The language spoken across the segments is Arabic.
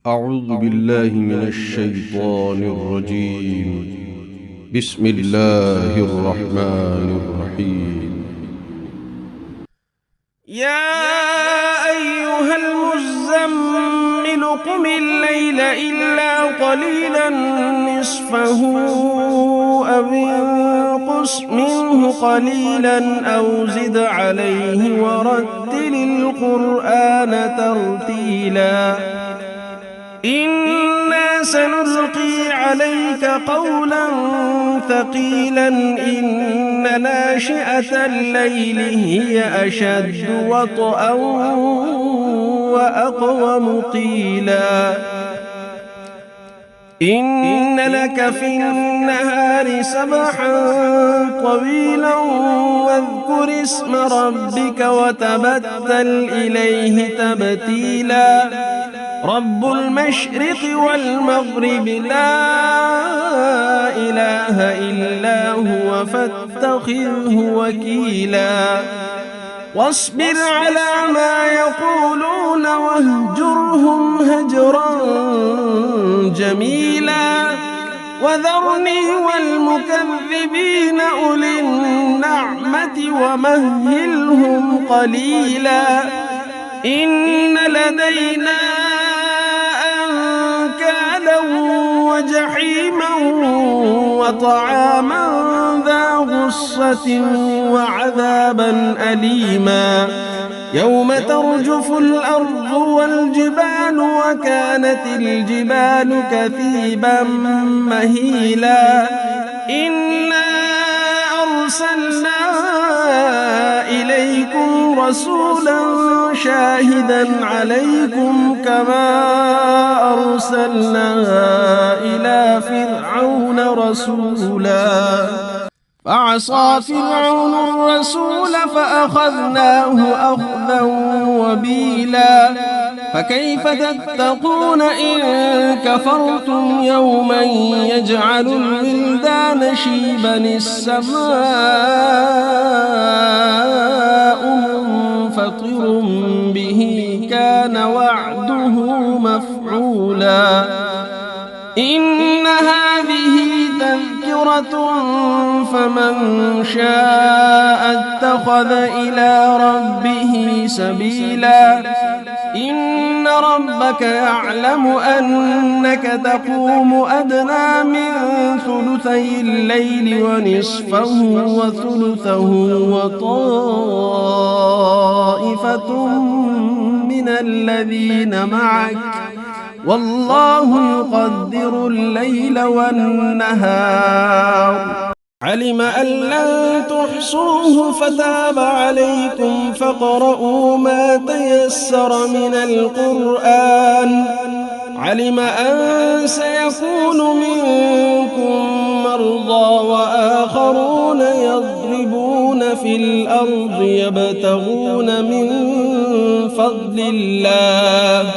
أعوذ بالله من الشيطان الرجيم. بسم الله الرحمن الرحيم. يا أيها المزمل قم الليل إلا قليلا نصفه أو انقص منه قليلا أو زد عليه ورتل القرآن ترتيلا إنا سنلقي عليك قولا ثقيلا إن ناشئة الليل هي أشد وطئا وأقوم قيلا إن لك في النهار سبحا طويلا واذكر اسم ربك وتبتل إليه تبتيلا رب المشرق والمغرب لا إله إلا هو فاتخذه وكيلا واصبر على ما يقولون واهجرهم هجرا جميلا وذرني والمكذبين أولي النعمة ومهلهم قليلا إن لدينا أنكالا وجحيما وطعاما ذا غصة وعذابا أليما يوم ترجف الأرض والجبال وكانت الجبال كثيبا مهيلا إنا أرسلنا إليكم رسولا شاهدا عليكم كما أرسلنا إلى فرعون رسولا فعصى فرعون الرسول فأخذناه أخذا وبيلا فكيف تتقون إن كفرتم يوما يجعل الولدان شيبا السماء منفطر به كان وعده مفعولا إن هذه تذكرة فمن شاء اتخذ إلى ربه سبيلا إن ربك يعلم أنك تقوم أدنى من ثلثي الليل ونصفه وثلثه وطائفة من الذين معك والله يقدر الليل والنهار علم أن لن تحصوه فتاب عليكم فاقرؤوا ما تيسر من القرآن علم أن سيكون منكم مرضى وآخرون يضربون في الأرض يبتغون من فضل الله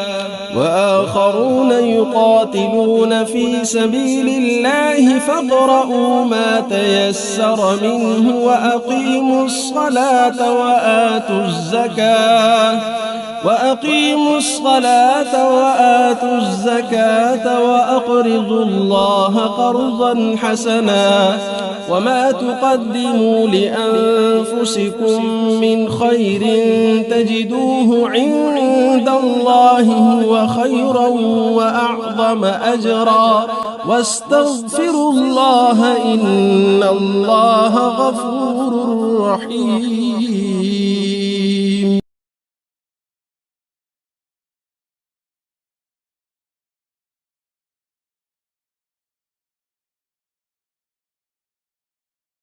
وآخرون يقاتلون في سبيل الله فاقرؤوا ما تيسر منه وأقيموا الصلاة وآتوا الزكاة وأقرضوا الله قرضا حسنا وما تقدموا لأنفسكم من خير تجدوه عند الله هو خيرا وأعظم أجرا واستغفروا الله إن الله غفور رحيم.